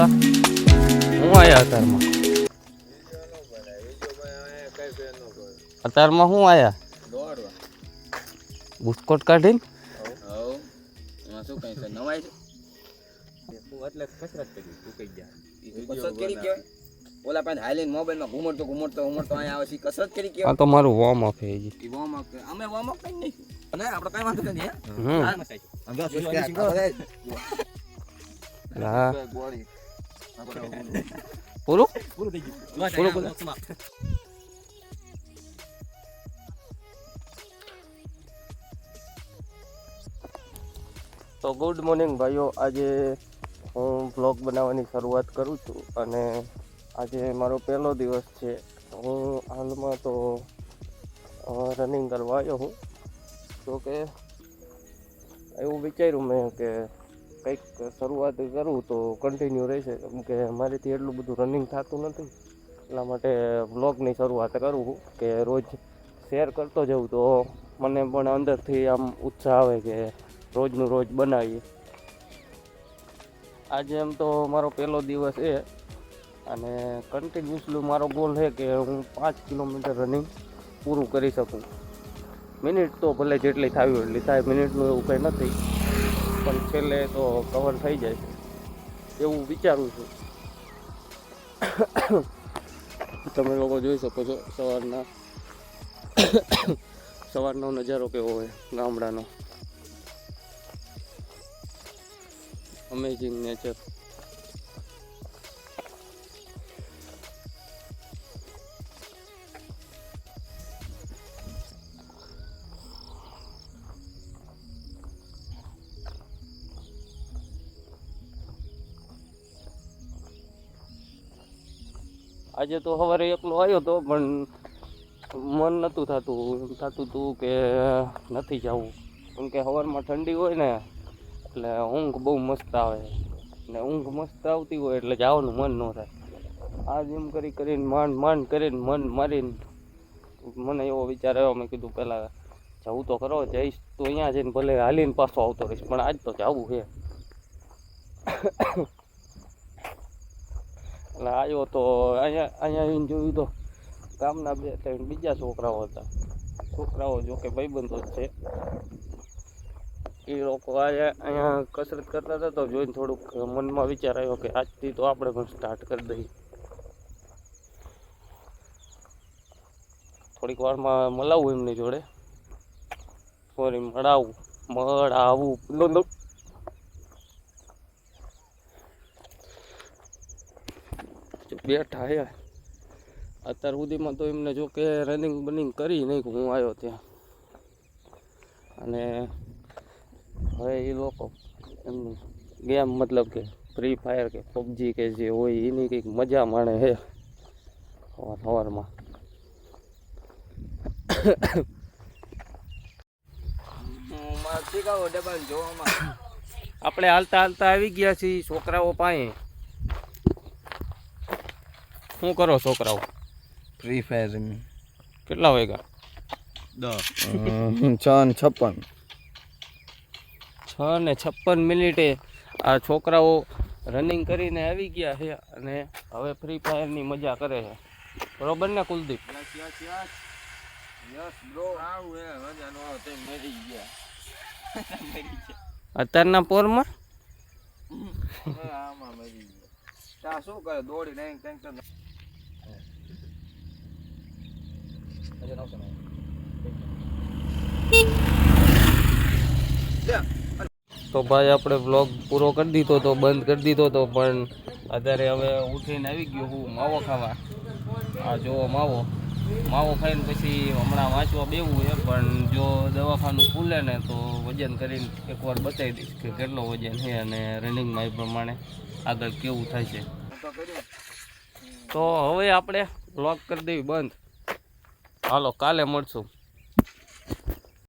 કા હું આયા અત્યારમાં અત્યારમાં હું આયા બુસ્કોટ કાઢીને શું કઈ છે નવાય છે એટલે કસરત કરી તું કઈ જા કસરત કરી કેવાય ઓલા પાસે હાલીને મોબાઈલમાં ઘુમડતો અહીંયા આવે છે કસરત કરી કેવાય આ તો મારું વોર્મ અપ હે જી ઈ વોર્મ અપ અમે વોર્મ અપ કઈ નહીં અને આપણે કઈ વાંધો નથી હે હા પૂરું પૂરું થઈ ગયું પૂરું તો ગુડ મોર્નિંગ ભાઈઓ, આજે હું બ્લોગ બનાવવાની શરૂઆત કરું છું અને આજે મારો પહેલો દિવસ છે. હું હાલમાં તો રનિંગ કરવા આવ્યો હું. તો કે એવું વિચાર્યું મેં કે કંઈક શરૂઆત કરું તો કન્ટિન્યુ રહેશે, કેમ કે મારીથી એટલું બધું રનિંગ થતું નથી. એટલા માટે બ્લોગની શરૂઆત કરું છું કે રોજ શેર કરતો જાઉં તો મને પણ અંદરથી આમ ઉત્સાહ આવે કે રોજનું રોજ બનાવીએ. આજે એમ તો મારો પહેલો દિવસ છે અને કન્ટિન્યુઅસલી મારો ગોલ છે કે હું 5 કિલોમીટર રનિંગ પૂરું કરી શકું. મિનિટ તો ભલે જેટલી થાવી હોય એટલી થાય, મિનિટનું એવું કંઈ નથી, પણ છેલ્લે તો કવર થઈ જાય એવું વિચારું છું. તમે લોકો જોઈ શકો છો સવારનો નજારો કેવો હોય ગામડાનો. Amazing nature. આજે તો સવારે એકલો આવ્યો હતો પણ મન નહોતું થતું, એમ થતું હતું કે નથી જવું, કેમ કે સવારમાં ઠંડી હોય ને એટલે ઊંઘ બહુ મસ્ત આવે ને ઊંઘ મસ્ત આવતી હોય એટલે જવાનું મન ન થાય. આજ એમ કરીને માંડ કરીને મન મારીને મને એવો વિચાર આવ્યો, મેં કીધું પહેલાં જવું તો ખરો, જઈશ તો અહીંયા જઈને ભલે હાલીને પાછો આવતો રહીશ, પણ આજ તો જવું છે. એટલે આવ્યો તો અહીંયા આવીને જોયું તો ગામના 2-3 બીજા છોકરાઓ હતા. છોકરાઓ જોકે ભાઈબંધો જ છે. એ લોકો અહીંયા કસરત કરતા હતા તો જોઈને થોડુંક મનમાં વિચાર આવ્યો કે આજથી તો આપણે પણ સ્ટાર્ટ કરી દઈએ. થોડીક વારમાં મળાવું એમની જોડે, સોરી મળાવું બેઠા હે અત્યાર સુધીમાં તો એમને જો કે રનિંગ બનિંગ કરી નહીં હું આવ્યો ત્યાં, અને હવે એ લોકો એમની ગેમ મતલબ કે ફ્રી ફાયર કે પબજી કે જે હોય એની કંઈક મજા માણે છે સવારમાં. આપણે હાલતા આવી ગયા છીએ છોકરાઓ પાસે. શું કરો છોકરાઓ? ફ્રી ફાયર કેટલા વાગ્યા? 6:56 આ છોકરાઓ રનિંગ કરીને આવી ગયા છે અને હવે ફ્રી ફાયરની મજા કરે છે. બરોબર ને કુલદીપ? અત્યારના પોરમાં શું કરે દોડી નહીં તો ભાઈ આપણે વ્લોગ પૂરો કરી દીધો તો, બંધ કરી દીધો તો, પણ અત્યારે હવે ઉઠીને આવી ગયો હું માવો ખાવા. આ જો માવો ખાઈને પછી હમણાં વાંચવા બેવું છે, પણ જો દવાખાનું ખુલે ને તો વજન કરીને એકવાર બતાવી દઈશ કે કેટલો વજન છે અને રનિંગમાં એ પ્રમાણે આગળ કેવું થાય છે. તો હવે આપણે વ્લોગ કરી દેવી બંધ. હાલો કાલે મળશું.